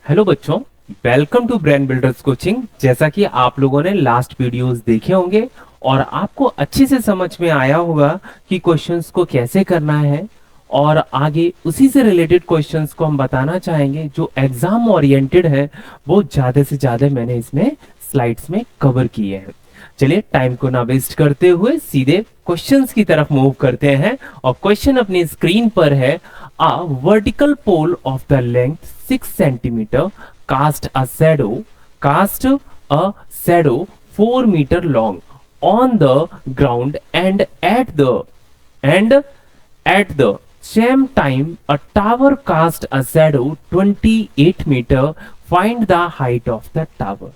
Hello बच्चों, welcome to Brain Builders coaching. जैसा कि आप लोगों ने लास्ट वीडियोस देखे होंगे और आपको अच्छे से समझ में आया होगा कि क्वेश्चंस को कैसे करना है, और आगे उसी से रिलेटेड क्वेश्चंस को हम बताना चाहेंगे जो एग्जाम ओरिएंटेड है। वो ज्यादा से ज्यादा मैंने इसमें स्लाइड्स में कवर किए हैं। चलिए टाइम को ना वेस्ट करते हुए सीधे क्वेश्चंस की तरफ मूव करते हैं। और क्वेश्चन अपनी स्क्रीन पर है। A vertical pole of the length 6 centimeter cast a shadow 4 meter long on the ground, and at the same time a tower cast a shadow 28 meter. Find the height of the tower.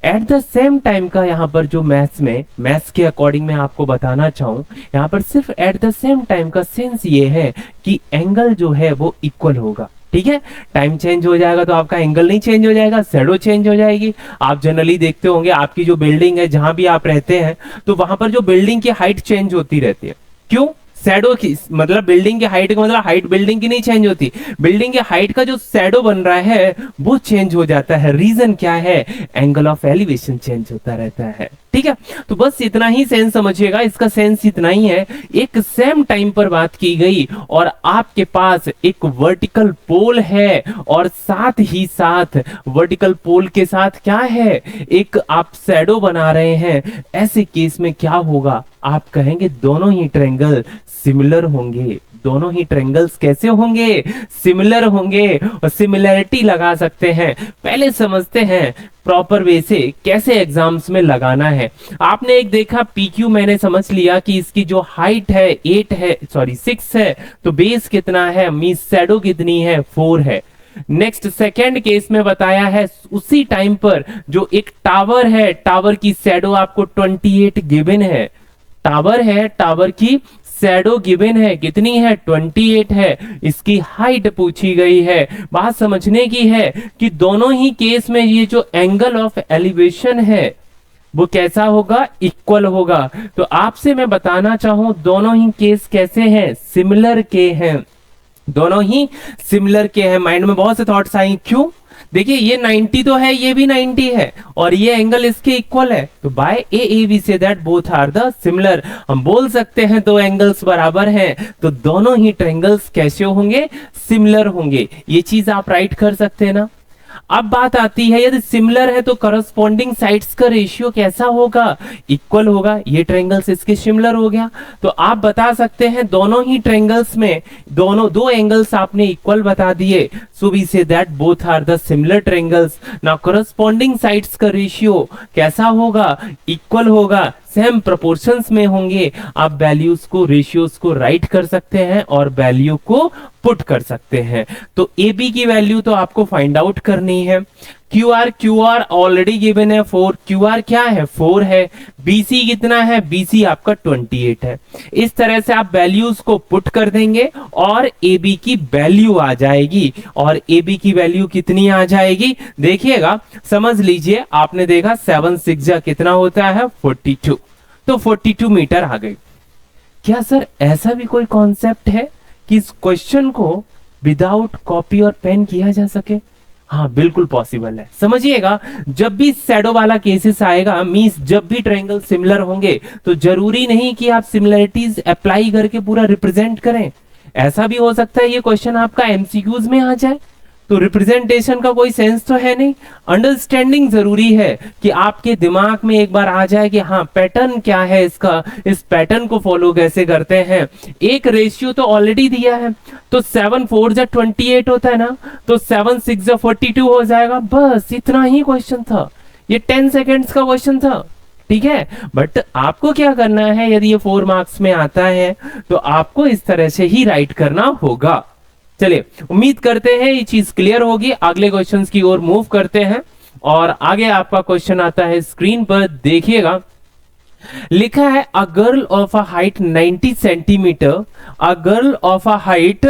At the same time का यहाँ पर जो maths के according मैं आपको बताना चाहूं, यहाँ पर सिर्फ एट द सेम टाइम का सेंस ये है कि एंगल जो है वो इक्वल होगा। ठीक है, टाइम चेंज हो जाएगा तो आपका एंगल नहीं चेंज हो जाएगा, शैडो चेंज हो जाएगी। आप जनरली देखते होंगे आपकी जो बिल्डिंग है जहां भी आप रहते हैं तो वहां पर जो बिल्डिंग की हाइट चेंज होती रहती है। क्यों? शैडो की मतलब बिल्डिंग की हाइट का मतलब हाइट बिल्डिंग की नहीं चेंज होती, बिल्डिंग की हाइट का जो शैडो बन रहा है वो चेंज हो जाता है। रीजन क्या है? एंगल ऑफ एलिवेशन चेंज होता रहता है। ठीक है, तो बस इतना ही सेंस समझिएगा, इसका सेंस इतना ही है। एक सेम टाइम पर बात की गई और आपके पास एक वर्टिकल पोल है और साथ ही साथ वर्टिकल पोल के साथ क्या है, एक आप शैडो बना रहे हैं। ऐसे केस में क्या होगा? आप कहेंगे दोनों ही ट्रायंगल सिमिलर होंगे। दोनों ही ट्रायंगल्स कैसे होंगे? सिमिलर होंगे। और सिमिलरिटी लगा सकते हैं। पहले समझते हैं प्रॉपर वे से कैसे एग्जाम्स में लगाना है। आपने एक देखा PQ, मैंने समझ लिया कि इसकी जो हाइट है 6 है, तो बेस कितना है, मींस शैडो कितनी है, 4 है। नेक्स्ट सेकेंड केस में बताया है उसी टाइम पर जो एक टावर है, टावर की शैडो आपको 28 गिवन है। टावर है, टावर की शैडो गिवन है, कितनी है, 28 है। इसकी हाइट पूछी गई है। बात समझने की है कि दोनों ही केस में ये जो एंगल ऑफ एलिवेशन है वो कैसा होगा, इक्वल होगा। तो आपसे मैं बताना चाहूं दोनों ही केस कैसे हैं, सिमिलर के हैं। दोनों ही सिमिलर के हैं। माइंड में बहुत से थॉट्स आई, क्यों? देखिए ये 90 तो है, ये भी 90 है और ये एंगल इसके इक्वल है, तो by a we say that both are the similar. हम बोल सकते हैं दो एंगल्स बराबर हैं, तो दोनों ही ट्रायंगल्स कैसे होंगे, सिमिलर होंगे। ये चीज आप राइट कर सकते हैं ना। अब बात आती है यदि सिमिलर है तो करस्पॉन्डिंग साइड्स का रेशियो कैसा होगा, इक्वल होगा। ये ट्रायंगल्स इसके सिमिलर हो गया, तो आप बता सकते हैं दोनों ही ट्रायंगल्स में दो एंगल्स आपने इक्वल बता दिए, so we say that both are the similar triangles. Now corresponding sides का रेशियो कैसा होगा, इक्वल होगा, सेम प्रोपोर्शंस में होंगे। आप वैल्यूज को, रेशियोज को राइट कर सकते हैं और वैल्यू को पुट कर सकते हैं। तो ए बी की वैल्यू तो आपको फाइंड आउट करनी है। क्यू आर ऑलरेडी गिवन है 4, QR क्या है, 4 है। BC कितना है, BC आपका 28 है। इस तरह से आप वैल्यूज को पुट कर देंगे और AB की वैल्यू आ जाएगी। और AB की वैल्यू कितनी आ जाएगी, देखिएगा, समझ लीजिए। आपने देखा 7 6 कितना होता है, 42, तो 42 मीटर आ गई। क्या सर ऐसा भी कोई कॉन्सेप्ट है कि इस क्वेश्चन को विदाउट कॉपी और पेन किया जा सके? हाँ, बिल्कुल पॉसिबल है। समझिएगा, जब भी शैडो वाला केसेस आएगा, मींस जब भी ट्रायंगल सिमिलर होंगे, तो जरूरी नहीं कि आप सिमिलरिटीज अप्लाई करके पूरा रिप्रेजेंट करें। ऐसा भी हो सकता है ये क्वेश्चन आपका MCQs में आ जाए, तो रिप्रेजेंटेशन का कोई सेंस तो है नहीं। अंडरस्टैंडिंग जरूरी है कि आपके दिमाग में एक बार आ जाए कि हाँ पैटर्न क्या है इसका, इस पैटर्न को फॉलो कैसे करते हैं। एक रेशियो तो ऑलरेडी दिया है, तो 7 4 28 होता है ना, तो 7 6 42 हो जाएगा। बस इतना ही क्वेश्चन था, ये 10 सेकेंड्स का क्वेश्चन था। ठीक है, बट आपको क्या करना है, यदि ये 4 मार्क्स में आता है तो आपको इस तरह से ही राइट करना होगा। चलिए, उम्मीद करते हैं ये चीज क्लियर होगी। अगले क्वेश्चंस की ओर मूव करते हैं और आगे आपका क्वेश्चन आता है स्क्रीन पर, देखिएगा। लिखा है a girl of a height 90 centimetre, a girl of a height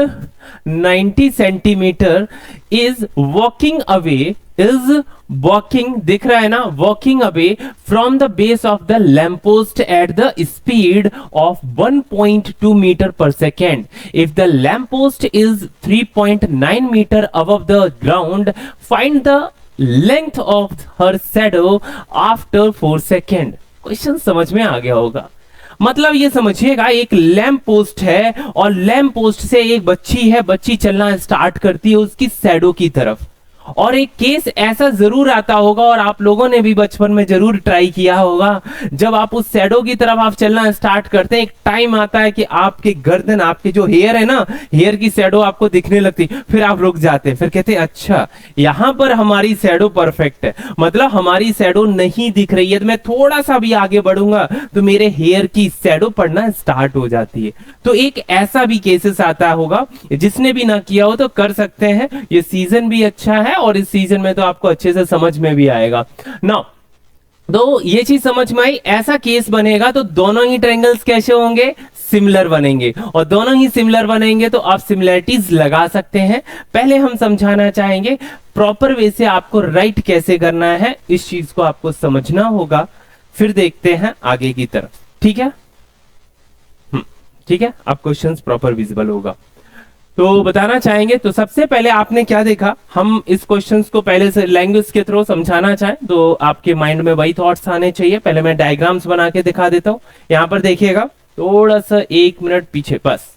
90 centimetre is walking away is walking, दिख रहा है ना, walking away from the base of the lamp post at the speed of 1.2 metre per second. If the lamp post is 3.9 metre above the ground, find the length of her shadow after 4 second. Question समझ में आ गया होगा। मतलब ये समझिएगा, एक lamp post है और लैम्प पोस्ट से एक बच्ची है, बच्ची चलना स्टार्ट करती है उसकी शैडो की तरफ। और एक केस ऐसा जरूर आता होगा और आप लोगों ने भी बचपन में जरूर ट्राई किया होगा, जब आप उस शैडो की तरफ आप चलना स्टार्ट करते हैं, एक टाइम आता है कि आपके गर्दन, आपके जो हेयर है ना, हेयर की शैडो आपको दिखने लगती, फिर आप रुक जाते हैं, फिर कहते हैं अच्छा यहां पर हमारी शैडो परफेक्ट है, मतलब हमारी शैडो नहीं दिख रही है, तो मैं थोड़ा सा भी आगे बढ़ूंगा तो मेरे हेयर की शैडो पड़ना स्टार्ट हो जाती है। तो एक ऐसा भी केसेस आता होगा, जिसने भी ना किया हो तो कर सकते हैं। ये सीजन भी अच्छा है और इस सीजन में तो आपको अच्छे से समझ में भी आएगा ना। तो ये चीज समझ में आई, ऐसा केस बनेगा तो दोनों ही ट्रायंगल्स कैसे होंगे, सिमिलर बनेंगे, और दोनों ही सिमिलर बनेंगे तो आप सिमिलरिटीज लगा सकते हैं। पहले हम समझाना चाहेंगे प्रॉपर वे से आपको राइट कैसे करना है, इस चीज को आपको समझना होगा, फिर देखते हैं आगे की तरफ। ठीक है, ठीक है, आप क्वेश्चंस प्रॉपर विजिबल होगा तो बताना चाहेंगे। तो सबसे पहले आपने क्या देखा, हम इस क्वेश्चंस को पहले से लैंग्वेज के थ्रू समझाना चाहें तो आपके माइंड में वही थॉट्स आने चाहिए। पहले मैं डायग्राम्स बना के दिखा देता हूं, यहां पर देखिएगा, थोड़ा सा 1 मिनट पीछे बस।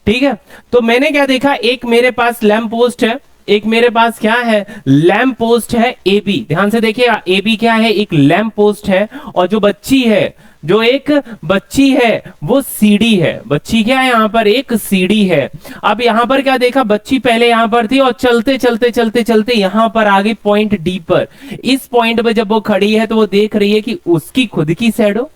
ठीक है, तो मैंने क्या देखा, एक मेरे पास लैम्प पोस्ट है, एक मेरे पास क्या है, लैम्प पोस्ट है ए बी। ध्यान से देखिएगा, ए बी क्या है, एक लैम्प पोस्ट है, और जो बच्ची है, जो एक बच्ची है वो सीढ़ी है। बच्ची क्या है, यहां पर एक सीढ़ी है। अब यहां पर क्या देखा, बच्ची पहले यहां पर थी और चलते चलते चलते चलते यहां पर आ गई पॉइंट डी पर। इस पॉइंट पे जब वो खड़ी है तो वो देख रही है कि उसकी खुद की शैडो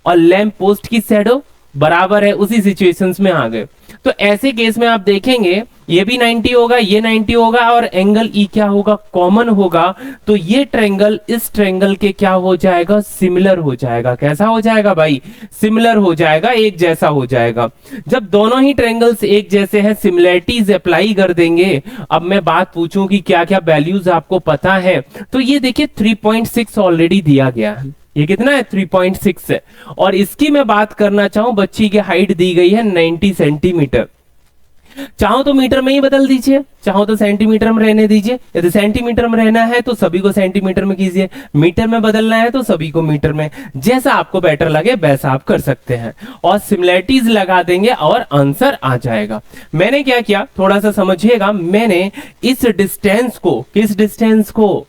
और लैम्प पोस्ट की शैडो बराबर है, उसी सिचुएशंस में आ गए। तो ऐसे केस में आप देखेंगे ये भी 90 होगा, ये 90 होगा, और एंगल ई क्या होगा, कॉमन होगा। तो ये ट्रायंगल इस ट्रायंगल के क्या हो जाएगा, सिमिलर हो जाएगा। कैसा हो जाएगा भाई, सिमिलर हो जाएगा, एक जैसा हो जाएगा। जब दोनों ही ट्रायंगल्स एक जैसे हैं, सिमिलरिटीज अप्लाई कर देंगे। अब मैं बात पूछूं कि क्या क्या वैल्यूज आपको पता है, तो ये देखिए 3.6 ऑलरेडी दिया गया है। ये कितना है, 3.6 है। और इसकी मैं बात करना चाहूं, बच्ची की हाइट दी गई है 90 सेंटीमीटर। चाहो तो मीटर में ही बदल दीजिए, चाहो तो सेंटीमीटर में रहने दीजिए। यदि सेंटीमीटर में रहना है तो सभी को सेंटीमीटर में कीजिए, मीटर में बदलना है तो सभी को मीटर में। जैसा आपको बेटर लगे वैसा आप कर सकते हैं, और सिमिलरिटीज लगा देंगे और आंसर आ जाएगा। मैंने क्या किया, थोड़ा सा समझिएगा, मैंने इस डिस्टेंस को, किस डिस्टेंस को,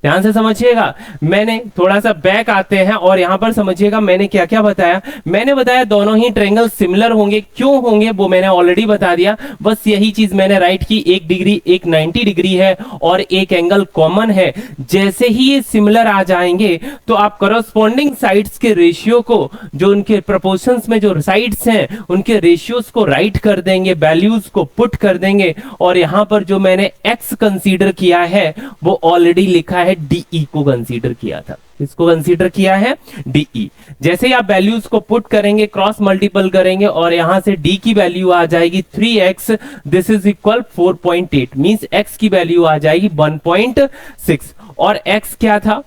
ध्यान से समझिएगा, मैंने थोड़ा सा बैक आते हैं और यहां पर समझिएगा मैंने क्या क्या बताया। मैंने बताया दोनों ही ट्रायंगल सिमिलर होंगे, क्यों होंगे वो मैंने ऑलरेडी बता दिया। बस यही चीज मैंने राइट की, एक डिग्री, एक 90 डिग्री है और एक एंगल कॉमन है। जैसे ही ये सिमिलर आ जाएंगे तो आप करस्पॉन्डिंग साइड्स के रेशियो को, जो उनके प्रोपोर्शंस में जो साइड्स हैं उनके रेशियोज को राइट कर देंगे, वैल्यूज को पुट कर देंगे। और यहां पर जो मैंने एक्स कंसीडर किया है वो ऑलरेडी लिखा है, डीई को कंसीडर किया था। इसको कंसीडर किया है डीई। जैसे ही आप वैल्यूज को पुट करेंगे, क्रॉस मल्टीपल करेंगे और यहां से डी की वैल्यू आ जाएगी 3x, this is equal 4.8, means x की वैल्यू आ जाएगी 1.6। और x क्या था,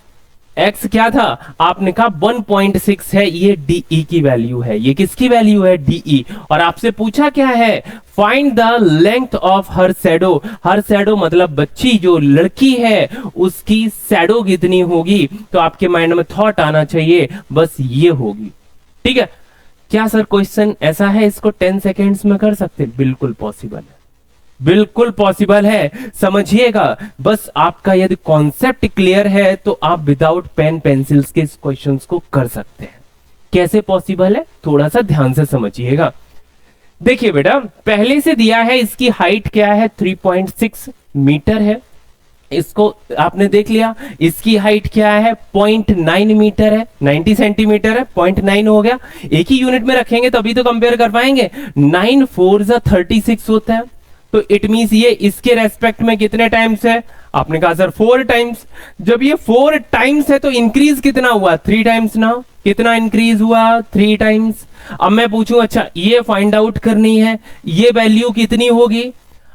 x क्या था, आपने कहा 1.6 है, ये डीई की वैल्यू है। ये किसकी वैल्यू है, डीई। और आपसे पूछा क्या है, find the length of her shadow. Her shadow मतलब बच्ची, जो लड़की है उसकी शैडो कितनी होगी। तो आपके माइंड में थॉट आना चाहिए, बस ये होगी। ठीक है, क्या सर क्वेश्चन ऐसा है, इसको 10 सेकेंड्स में कर सकते? बिल्कुल पॉसिबल है, बिल्कुल पॉसिबल है। समझिएगा, बस आपका यदि कॉन्सेप्ट क्लियर है तो आप विदाउट पेन पेंसिल्स के इस क्वेश्चंस को कर सकते हैं। कैसे पॉसिबल है, थोड़ा सा ध्यान से समझिएगा। देखिए बेटा, पहले से दिया है, इसकी हाइट क्या है, 3.6 मीटर है। इसको आपने देख लिया, इसकी हाइट क्या है, 0.9 मीटर है, 90 सेंटीमीटर है, 0.9 हो गया। एक ही यूनिट में रखेंगे तभी तो कंपेयर कर पाएंगे। 9 4 36 होता है, तो इट मींस ये इसके रेस्पेक्ट में कितने टाइम्स है, आपने कहा सर 4 टाइम्स। जब ये 4 टाइम्स है तो इंक्रीज कितना हुआ, 3 टाइम्स ना। कितना इंक्रीज हुआ, 3 टाइम्स। अब मैं पूछूं, अच्छा ये फाइंड आउट करनी है, ये वैल्यू कितनी होगी।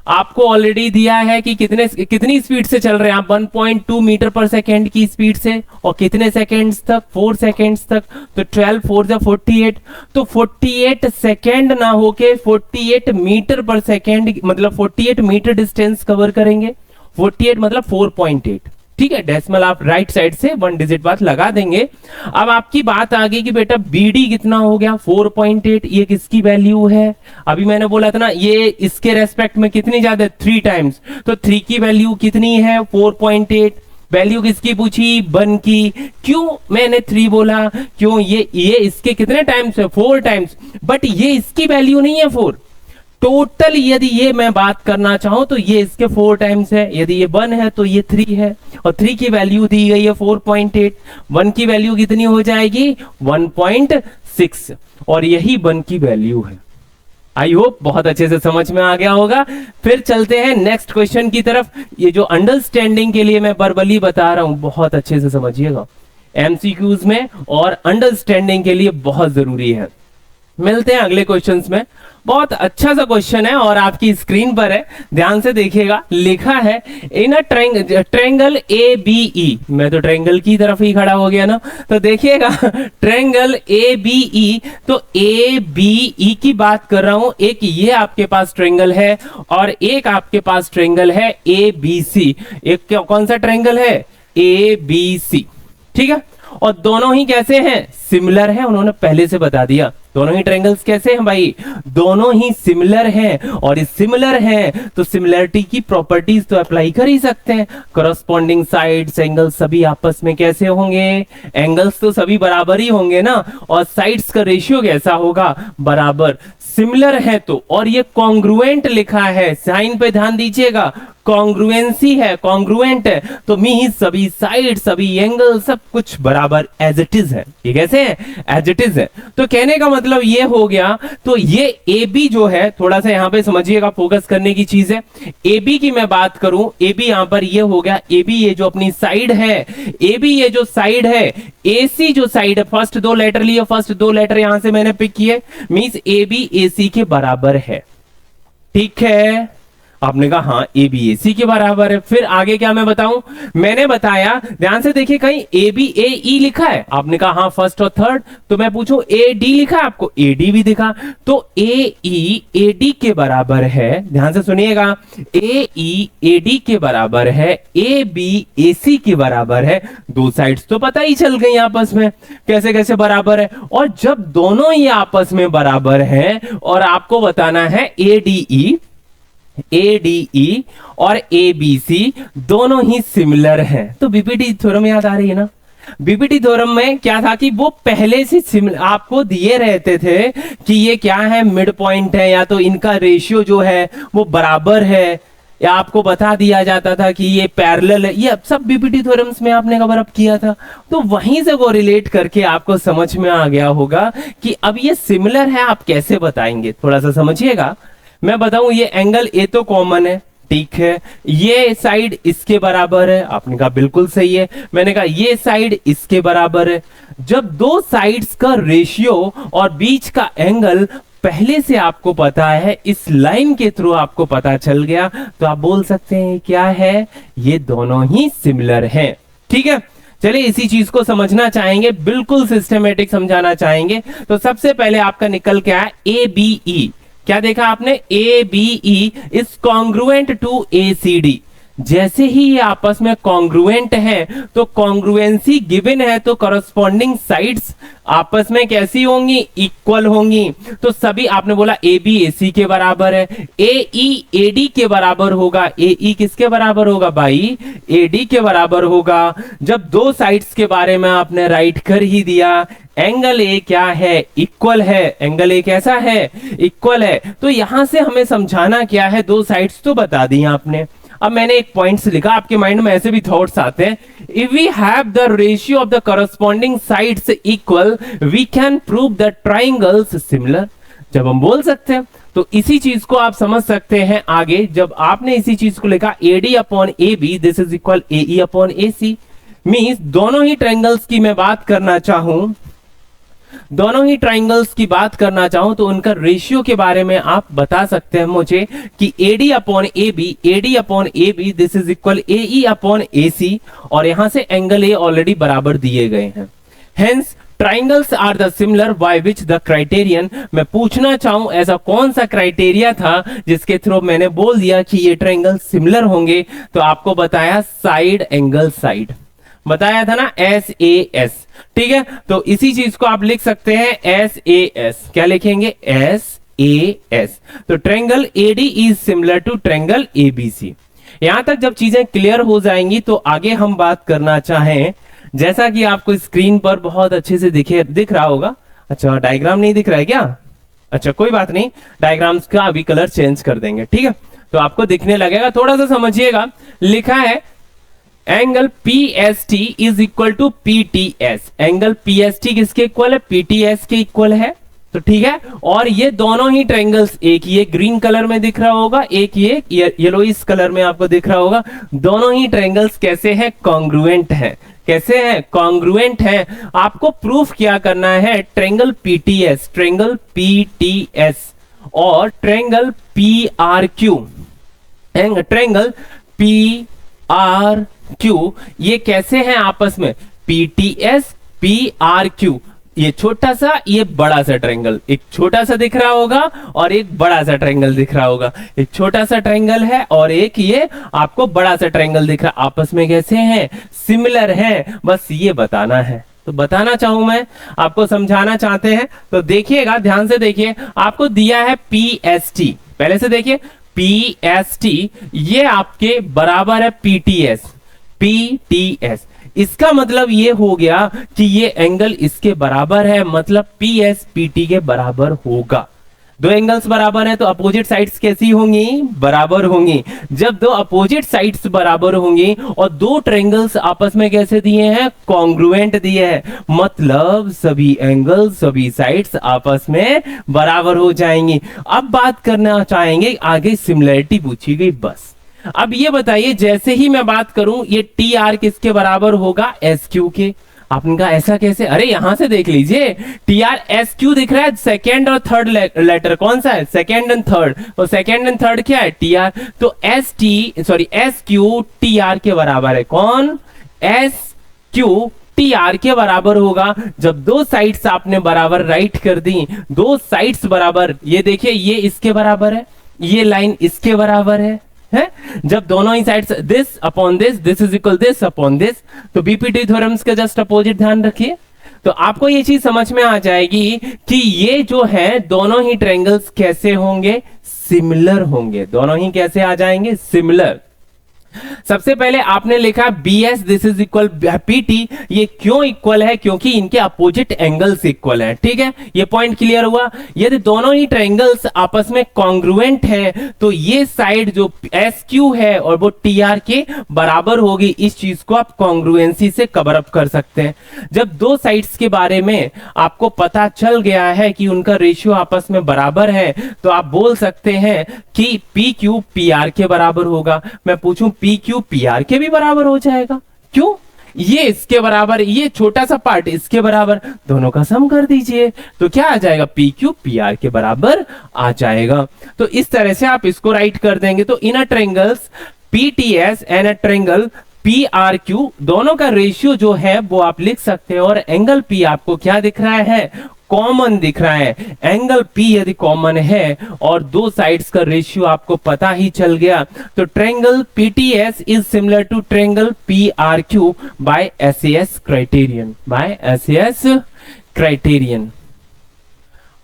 आपको ऑलरेडी दिया है कि कितनी स्पीड से चल रहे हैं आप, 1.2 मीटर पर सेकेंड की स्पीड से, और कितने सेकेंड्स तक, 4 सेकेंड्स तक। तो 12 4 जा 48, तो 48 सेकेंड ना होके 48 मीटर पर सेकेंड, मतलब 48 मीटर डिस्टेंस कवर करेंगे। 48 मतलब 4.8, ठीक है। डेसिमल आप राइट साइड से 1 डिजिट बाद लगा देंगे। अब आपकी बात आ गई कि बेटा BD कितना हो गया, 4.8। ये किसकी वैल्यू है, अभी मैंने बोला था ना ये इसके रेस्पेक्ट में कितनी ज्यादा, 3 टाइम्स। तो 3 की वैल्यू कितनी है, 4.8। वैल्यू किसकी पूछी, 1 की। क्यों मैंने 3 बोला, क्यों, ये इसके कितने टाइम्स है, 4 टाइम्स, बट ये इसकी वैल्यू नहीं है 4। टोटल यदि ये मैं बात करना चाहूं तो ये इसके 4 टाइम्स है, यदि ये 1 है तो ये 3 है, और 3 की वैल्यू दी गई है 4.8। 1 की वैल्यू कितनी हो जाएगी, 1.6, और यही 1 की वैल्यू है। आई होप बहुत अच्छे से समझ में आ गया होगा। फिर चलते हैं नेक्स्ट क्वेश्चन की तरफ। ये जो अंडरस्टैंडिंग के लिए मैं वर्बली बता रहा हूं, बहुत अच्छे से समझिएगा, MCQs में और अंडरस्टैंडिंग के लिए बहुत जरूरी है। मिलते हैं अगले क्वेश्चंस में। बहुत अच्छा सा क्वेश्चन है और आपकी स्क्रीन पर है, ध्यान से देखिएगा। लिखा है इन अ ट्रायंगल ABE, मैं तो ट्रायंगल की तरफ ही खड़ा हो गया ना, तो देखिएगा ट्रायंगल ABE, तो ABE की बात कर रहा हूं। एक ये आपके पास ट्रायंगल है और एक आपके पास ट्रायंगल है ABC। एक कौन सा ट्रायंगल है, ABC, ठीक है। और दोनों ही कैसे हैं, सिमिलर है, उन्होंने पहले से बता दिया। दोनों ही ट्रायंगल्स कैसे हैं भाई, दोनों ही सिमिलर हैं, और इस सिमिलर हैं तो सिमिलरिटी की प्रॉपर्टीज तो अप्लाई कर ही सकते हैं। करस्पॉन्डिंग साइड्स, एंगल्स सभी आपस में कैसे होंगे, एंगल्स तो सभी बराबर ही होंगे ना, और साइड्स का रेशियो कैसा होगा, बराबर। सिमिलर है तो, और ये कॉन्ग्रुएंट लिखा है, साइन पे ध्यान दीजिएगा, कॉन्ग्रुएंसी है, कॉन्ग्रुएंट है, तो मीन सभी साइड, सभी एंगल, सब कुछ बराबर एज इट इज है। ये कैसे है, एज इट इज है। तो कहने का मतलब ये हो गया। तो ये AB जो है, थोड़ा सा यहां पे समझिएगा, फोकस करने की चीज है। AB की मैं बात करूं, AB यहां पर ये हो गया, AB ये जो अपनी साइड है, AB ये जो साइड है, AC जो साइड है, फर्स्ट 2 लेटर लिए, फर्स्ट 2 लेटर यहां से मैंने पिक किए, मींस AB AC के बराबर है, ठीक है। आपने कहा हाँ AB AC के बराबर है। फिर आगे क्या मैं बताऊं, मैंने बताया, ध्यान से देखिए, कहीं AB AE लिखा है, आपने कहा हाँ फर्स्ट और थर्ड, तो मैं पूछूं AD लिखा है, आपको AD भी दिखा, तो AE AD के बराबर है। ध्यान से सुनिएगा, AE AD के बराबर है, AB AC के बराबर है। दो साइड्स तो पता ही चल गई आपस में कैसे कैसे बराबर है। और जब दोनों ही आपस में बराबर हैं और आपको बताना है ADE और ABC दोनों ही सिमिलर हैं, तो बीपीटी थ्योरम याद आ रही है ना। बीपीटी थ्योरम में क्या था कि वो पहले से आपको दिए रहते थे कि ये क्या है, मिड पॉइंट है, या तो इनका रेशियो जो है वो बराबर है, या आपको बता दिया जाता था कि ये पैरेलल है। ये सब बीपीटी थ्योरम्स में आपने कवर अप किया था, तो वहीं से वो रिलेट करके आपको समझ में आ गया होगा कि अब ये सिमिलर है, आप कैसे बताएंगे। थोड़ा सा समझिएगा, मैं बताऊं, ये एंगल A तो कॉमन है, ठीक है, ये साइड इसके बराबर है, आपने कहा बिल्कुल सही है। मैंने कहा ये साइड इसके बराबर है। जब दो साइड्स का रेशियो और बीच का एंगल पहले से आपको पता है, इस लाइन के थ्रू आपको पता चल गया, तो आप बोल सकते हैं क्या है, ये दोनों ही सिमिलर हैं, ठीक है। चलिए इसी चीज को समझना चाहेंगे, बिल्कुल सिस्टमेटिक समझाना चाहेंगे। तो सबसे पहले आपका निकल के आया ABE, क्या देखा आपने, ABE is congruent to ACD। जैसे ही ये आपस में कॉन्ग्रुएंट है, तो कॉन्ग्रुएंसी गिवन है, तो करस्पॉन्डिंग साइड्स आपस में कैसी होंगी, इक्वल होंगी। तो सभी आपने बोला AB AC के बराबर है, AE AD के बराबर होगा। AE किसके बराबर होगा भाई, AD के बराबर होगा। जब दो साइड्स के बारे में आपने राइट कर ही दिया, एंगल A क्या है, इक्वल है, एंगल A कैसा है, इक्वल है। तो यहां से हमें समझाना क्या है, दो साइड्स तो बता दी आपने। अब मैंने एक पॉइंट्स लिखा, आपके माइंड में ऐसे भी थॉट्स आते हैं, if we have the ratio of the corresponding sides equal we can prove the triangles similar. जब हम बोल सकते हैं तो इसी चीज को आप समझ सकते हैं आगे, जब आपने इसी चीज को लिखा AD upon AB this is equal AE upon AC, means दोनों ही ट्रायंगल्स की मैं बात करना चाहूं दोनों ही ट्राइंगल्स की बात करना चाहूं तो उनका रेशियो के बारे में आप बता सकते हैं मुझे कि AD upon A B this is equal AE upon AC, और यहां से एंगल A ऑलरेडी बराबर दिए गए हैं। Hence triangles are the similar by which the criterion, मैं पूछना चाहूं ऐसा कौन सा क्राइटेरिया था जिसके थ्रू मैंने बोल दिया कि ये ट्राइंगल सिमिलर होंगे, तो आपको बताया साइड एंगल साइड, बताया था ना SAS, ठीक है। तो इसी चीज को आप लिख सकते हैं SAS, क्या लिखेंगे SAS। तो triangle AD is similar to triangle ABC। यहां तक जब चीजें क्लियर हो जाएंगी तो आगे हम बात करना चाहें, जैसा कि आपको स्क्रीन पर बहुत अच्छे से दिख रहा होगा। अच्छा डायग्राम नहीं दिख रहा है क्या? अच्छा कोई बात नहीं, डायग्राम्स का अभी कलर चेंज कर देंगे, ठीक है, तो आपको दिखने लगेगा। थोड़ा सा समझिएगा, लिखा है angle PST is equal to PTS। Angle PST किसके इक्वल है? PTS के इक्वल है, तो ठीक है। और ये दोनों ही ट्रायंगल्स, एक ये ग्रीन कलर में दिख रहा होगा, एक ये येलोइश कलर में आपको दिख रहा होगा, दोनों ही ट्रायंगल्स कैसे हैं? कॉन्ग्रुएंट हैं। कैसे हैं? कॉन्ग्रुएंट हैं। आपको प्रूफ क्या करना है? ट्रायंगल PTS और ट्रायंगल PRQ, ट्रायंगल PRQ ये कैसे हैं आपस में? PTS PRQ, ये छोटा सा ये बड़ा सा ट्रायंगल, एक छोटा सा दिख रहा होगा और एक बड़ा सा ट्रायंगल दिख रहा होगा, एक छोटा सा ट्रायंगल है और एक ये आपको बड़ा सा ट्रायंगल दिख रहा, आपस में कैसे हैं? सिमिलर हैं, बस ये बताना है। तो बताना चाहूं मैं, आपको समझाना चाहते हैं तो देखिएगा, ध्यान से देखिए, आपको दिया है PST, पहले से देखिए PST ये आपके बराबर है PTS। इसका मतलब ये हो गया कि ये एंगल इसके बराबर है, मतलब PS PT के बराबर होगा। दो एंगल्स बराबर है तो अपोजिट साइड्स कैसी होंगी? बराबर होंगी। जब दो अपोजिट साइड्स बराबर होंगी और दो ट्रायंगल्स आपस में कैसे दिए हैं? कॉन्ग्रुएंट दिए हैं, मतलब सभी एंगल्स सभी साइड्स आपस में बराबर हो जाएंगी। अब बात करना चाहेंगे आगे, सिमिलरिटी पूछी गई बस। अब ये बताइए, जैसे ही मैं बात करूं ये TR किसके बराबर होगा? SQ के। आपने कहा ऐसा कैसे? अरे यहां से देख लीजिए, TR SQ दिख रहा है, सेकेंड और थर्ड लेटर कौन सा है? सेकेंड एंड थर्ड, और सेकेंड एंड थर्ड क्या है? TR। तो SQ TR के बराबर है। कौन? SQ TR के बराबर होगा। जब दो साइड्स आपने बराबर राइट कर दी, दो साइड्स बराबर, ये देखिए ये इसके बराबर है, ये लाइन इसके बराबर है जब दोनों ही sides this upon this is equal this upon this, तो बीपीटी थ्योरम्स के जस्ट अपोजिट ध्यान रखिए, तो आपको ये चीज समझ में आ जाएगी कि ये जो है दोनों ही ट्रायंगल्स कैसे होंगे? सिमिलर होंगे। दोनों ही कैसे आ जाएंगे? सिमिलर। सबसे पहले आपने लिखा BS this is equal PT, ये क्यों इक्वल है? क्योंकि इनके अपोजिट एंगल्स इक्वल है, ठीक है, ये पॉइंट क्लियर हुआ। यदि दोनों ही ट्रायंगल्स आपस में कॉन्ग्रुएंट है तो ये साइड जो SQ है और वो TR के बराबर होगी। इस चीज को आप कॉन्ग्रुएंसी से कवर अप कर सकते हैं। जब दो साइड्स के बारे में आपको पता चल गया है कि उनका रेशियो आपस में बराबर है, तो आप बोल सकते हैं कि PQ PR के बराबर होगा। मैं पूछूं PQ PR के भी बराबर हो जाएगा, क्यों? ये इसके बराबर, ये छोटा सा पार्ट इसके बराबर, दोनों का सम कर दीजिए तो क्या आ जाएगा? PQ PR के बराबर आ जाएगा। तो इस तरह से आप इसको राइट कर देंगे। तो in a triangles PTS and a triangle PRQ दोनों का रेशियो जो है वो आप लिख सकते हैं। और एंगल P आपको क्या दिख रहा है? कॉमन दिख रहा है। एंगल P यदि कॉमन है और दो साइड्स का रेशियो आपको पता ही चल गया, तो triangle PTS is similar to triangle PRQ by SAS criterion, by SAS criterion.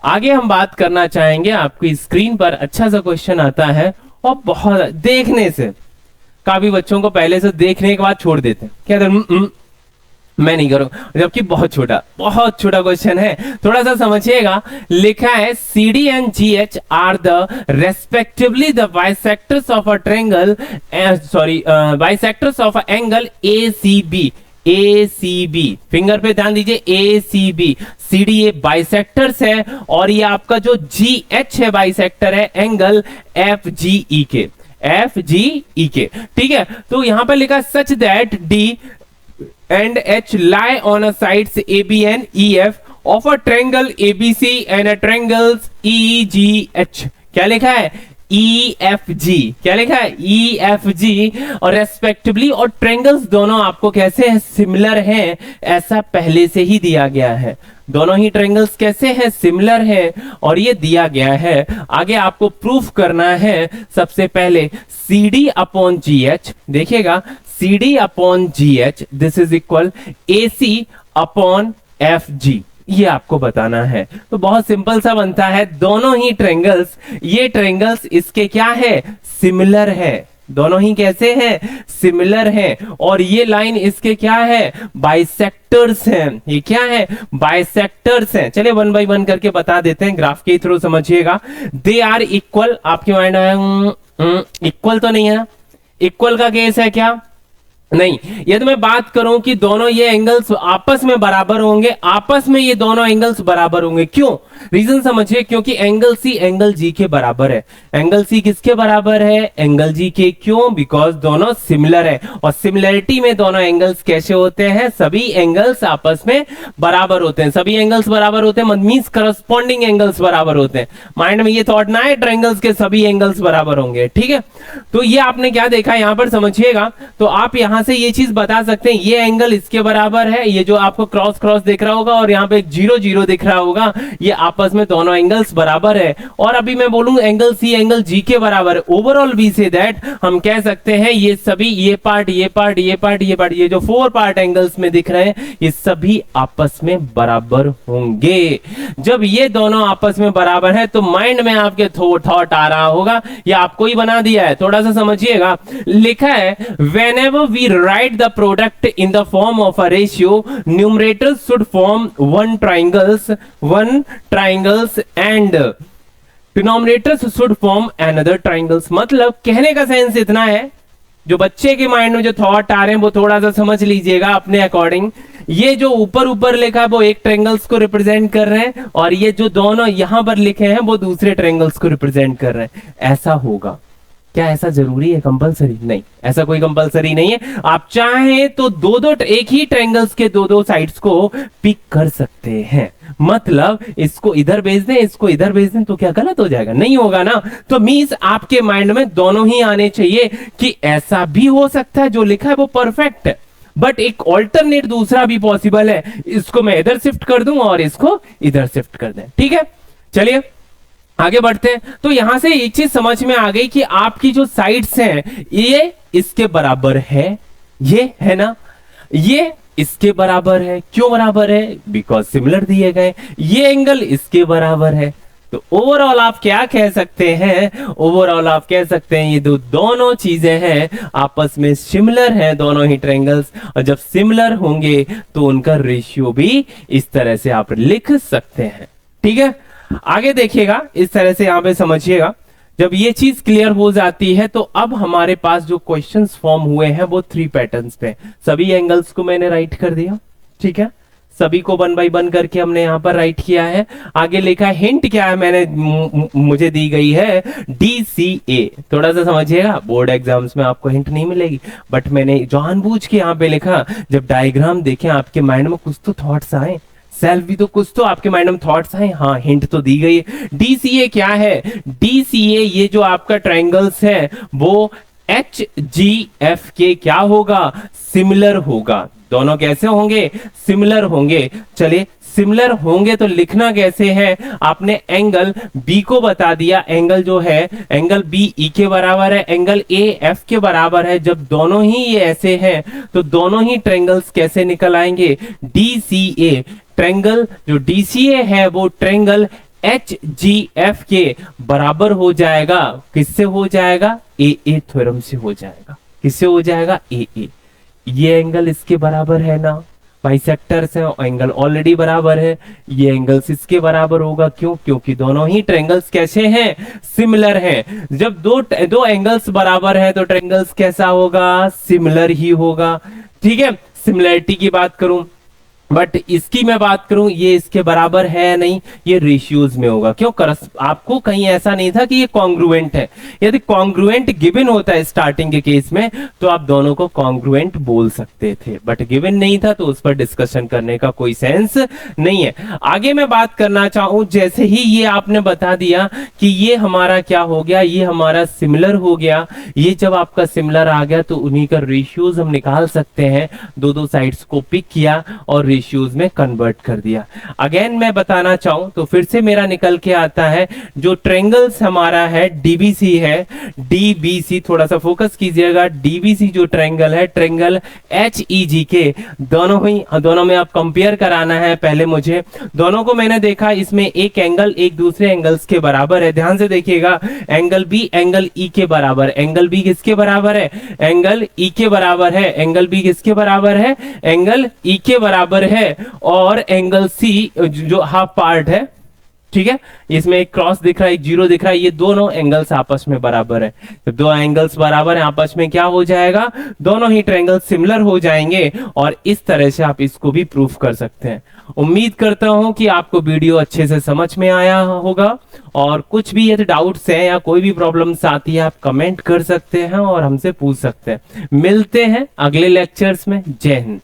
आगे हम बात करना चाहेंगे, आपकी स्क्रीन पर अच्छा सा क्वेश्चन आता है और बहुत देखने से काफी बच्चों को पहले से देखने के बाद छोड़ देते हैं, क्या मैं नहीं करूंगा, जबकि बहुत छोटा क्वेश्चन है, थोड़ा सा समझिएगा। लिखा है CD and GH are the respectively the bisectors of a triangle, bisectors of a angle ACB। Finger पे ध्यान दीजिए, ACB। CD ये बाइसेक्टर्स है और ये आपका जो GH है बाइसेक्टर है एंगल FGE के, ठीक है। तो यहां पर लिखा such that D and H lie on a sides AB and EF of a triangle ABC and a triangles EGH, क्या लिखा है ई एफ जी, क्या लिखा है ई एफ जी और रेस्पेक्टिवली, और ट्रायंगल्स दोनों आपको कैसे हैं सिमिलर हैं, ऐसा पहले से ही दिया गया है। दोनों ही ट्रायंगल्स कैसे हैं सिमिलर हैं और ये दिया गया है। आगे आपको प्रूफ करना है सबसे पहले C D upon G H, देखिएगा C D upon G H this is equal A C upon F G, ये आपको बताना है। तो बहुत सिंपल सा बनता है, दोनों ही ट्रायंगल्स, ये ट्रायंगल्स इसके क्या है सिमिलर है, दोनों ही कैसे हैं सिमिलर हैं, और ये लाइन इसके क्या है बाइसेक्टर्स हैं, ये क्या है बाइसेक्टर्स हैं। चलिए वन बाय वन करके बता देते हैं, ग्राफ के थ्रू समझिएगा। दे आर इक्वल, आपके माइंड में इक्वल तो नहीं है ना, इक्वल का केस है क्या नहीं। यदि मैं बात करूं कि दोनों ये एंगल्स आपस में बराबर होंगे, आपस में ये दोनों एंगल्स बराबर होंगे, क्यों रीजन समझिए, क्योंकि एंगल सी एंगल जी के बराबर है। एंगल सी किसके बराबर है एंगल जी के, क्यों बिकॉज दोनों सिमिलर है, और सिमिलरिटी में दोनों एंगल्स कैसे होते हैं सभी एंगल्स आपस में बराबर होते हैं, सभी एंगल्स बराबर होते हैं मींस करस्पॉन्डिंग एंगल्स बराबर होते हैं। माइंड में ये थॉट ना है ट्रायंगल्स के सभी एंगल्स बराबर होंगे, ठीक है। तो ये आपने क्या देखा यहां पर समझिएगा, तो आप यहां से ये चीज बता सकते हैं ये एंगल इसके बराबर है, ये जो आपको क्रॉस क्रॉस दिख रहा होगा और यहाँ पे एक 0 0 दिख रहा होगा, ये आपस में दोनों एंगल्स बराबर है। और अभी मैं बोलूं एंगल सी एंगल जी के बराबर है, ओवरऑल वी से दैट हम कह सकते हैं ये सभी ये पार्ट ये पार्ट ये पार्ट ये पार्ट ये जो 4 पार्ट एंगल्स में दिख रहे हैं ये सभी आपस में बराबर होंगे। जब ये दोनों आपस में बराबर है तो माइंड में आपके थॉट आ रहा होगा, ये आपको ही बना दिया है, थोड़ा सा समझिएगा। लिखा है whenever we write the product in the form of a ratio, numerators should form one triangles and denominators should form another triangles। मतलब कहने का सेंस इतना है, जो बच्चे के माइंड में जो थॉट आ रहे हैं वो थोड़ा सा समझ लीजिएगा अपने अकॉर्डिंग। ये जो ऊपर ऊपर लिखा है वो एक ट्रायंगल्स को रिप्रेजेंट कर रहे हैं, और ये जो दोनों यहां पर लिखे हैं वो दूसरे ट्रायंगल्स को रिप्रेजेंट कर रहे हैं। ऐसा होगा क्या, ऐसा जरूरी है कंपलसरी नहीं, ऐसा कोई कंपलसरी नहीं है। आप चाहें तो दो एक ही ट्रायंगल्स के दो साइड्स को पिक कर सकते हैं, मतलब इसको इधर भेज दें इसको इधर भेज दें तो क्या गलत हो जाएगा, नहीं होगा ना। तो मींस आपके माइंड में दोनों ही आने चाहिए कि ऐसा भी हो सकता है जो लिखा है वो परफेक्ट है, बट एक ऑल्टरनेट दूसरा भी पॉसिबल है, इसको मैं इधर शिफ्ट कर दूं और इसको इधर शिफ्ट कर दें, ठीक है। चलिए आगे बढ़ते हैं। तो यहां से एक चीज समझ में आ गई कि आपकी जो साइड्स हैं ये इसके बराबर है, ये है ना, ये इसके बराबर है, क्यों बराबर है बिकॉज सिमिलर दिए गए, ये एंगल इसके बराबर है। तो ओवरऑल आप क्या कह सकते हैं, ओवरऑल आप कह सकते हैं ये दोनों चीजें हैं आपस में सिमिलर हैं दोनों ही ट्रायंगल्स, और जब सिमिलर होंगे तो उनका रेशियो भी इस तरह से आप लिख सकते हैं, ठीक है। आगे देखिएगा इस तरह से यहां पे समझिएगा। जब ये चीज क्लियर हो जाती है तो अब हमारे पास जो क्वेश्चंस फॉर्म हुए हैं वो 3 पैटर्न्स पे, सभी एंगल्स को मैंने राइट कर दिया, ठीक है, सभी को 1 बाय 1 करके हमने यहां पर राइट किया है। आगे लिखा है हिंट क्या है मैंने मुझे दी गई है DCA, थोड़ा सा समझिएगा, बोर्ड एग्जाम्स में आपको हिंट नहीं मिलेगी बट मैंने जानबूझ के यहां पे लिखा, जब डायग्राम देखें आपके माइंड में कुछ तो थॉट्स आए, सेल्फ भी तो कुछ तो आपके माइंड में थॉट्स हैं, हाँ हिंट तो दी गई है। DCA क्या है, DCA ये जो आपका ट्रायंगल्स है वो HGF के क्या होगा सिमिलर होगा, दोनों कैसे होंगे सिमिलर होंगे। चलिए सिमिलर होंगे तो लिखना कैसे है, आपने एंगल बी को बता दिया, एंगल जो है एंगल बी ई के बराबर है, एंगल ए एफ के बराबर है। जब दोनों ही ये ऐसे हैं तो दोनों ही ट्रायंगल्स कैसे निकल आएंगे, DCA ट्रायंगल जो DCA है वो ट्रायंगल HGF के बराबर हो जाएगा, किससे हो जाएगा AA थ्योरम से हो जाएगा, किससे हो जाएगा AA। ये एंगल इसके बराबर है ना, बाइसेक्टर्स है, एंगल ऑलरेडी बराबर है, ये एंगल्स इसके बराबर होगा, क्यों क्योंकि दोनों ही ट्रायंगल्स कैसे हैं सिमिलर हैं। जब दो एंगल्स बराबर है तो ट्रायंगल्स कैसा होगा सिमिलर ही होगा, ठीक है। सिमिलरिटी की बात करूं बट इसकी मैं बात करूं, ये इसके बराबर है या नहीं, ये रेशियोज में होगा। क्यों? आपको कहीं ऐसा नहीं था कि ये कॉन्ग्रुएंट है। यदि कॉन्ग्रुएंट गिवन होता है स्टार्टिंग के केस में तो आप दोनों को कॉन्ग्रुएंट बोल सकते थे, बट गिवन नहीं था तो उस पर डिस्कशन करने का कोई सेंस नहीं है। आगे मैं बात करना चाहूं, जैसे ही ये आपने बता दिया कि ये हमारा क्या हो गया, ये हमारा सिमिलर हो गया, ये जब आपका सिमिलर आ गया तो उन्हीं का रेशियोज हम निकाल सकते हैं। दो साइड्स को पिक किया और रेशियोज में कन्वर्ट कर दिया। अगेन मैं बताना चाहूं तो फिर से मेरा निकल के आता है, जो ट्रेंगल्स हमारा है डीबीसी है, डीबीसी थोड़ा सा फोकस कीजिएगा, डीबीसी जो ट्रेंगल है, ट्रेंगल एचईजी के दोनों में आप कंपेयर कराना है। पहले मुझे दोनों को मैंने देखा, इसमें एक एंगल एक दूसरे एंगल्स के बराबर है। ध्यान से देखिएगा, एंगल बी एंगल ई के बराबर, एंगल बी किसके बराबर है, एंगल ई के बराबर है, एंगल बी किसके बराबर है, एंगल ई के बराबर है। और एंगल सी जो हाफ पार्ट है, ठीक है, इसमें एक क्रॉस दिख रहा है, एक जीरो दिख रहा है, ये दोनों एंगल्स आपस में बराबर है। तो दो एंगल्स बराबर है, आपस में क्या हो जाएगा, दोनों ही ट्रायंगल सिमिलर हो जाएंगे। और इस तरह से आप इसको भी प्रूफ कर सकते हैं। उम्मीद करता हूं कि आपको वीडियो अच्छे से समझ में आया होगा, और कुछ भी यदि डाउट्स हैं या कोई भी प्रॉब्लम्स आती है आप कमेंट कर सकते हैं और हमसे पूछ सकते हैं। मिलते हैं अगले लेक्चर्स में। जय हिंद।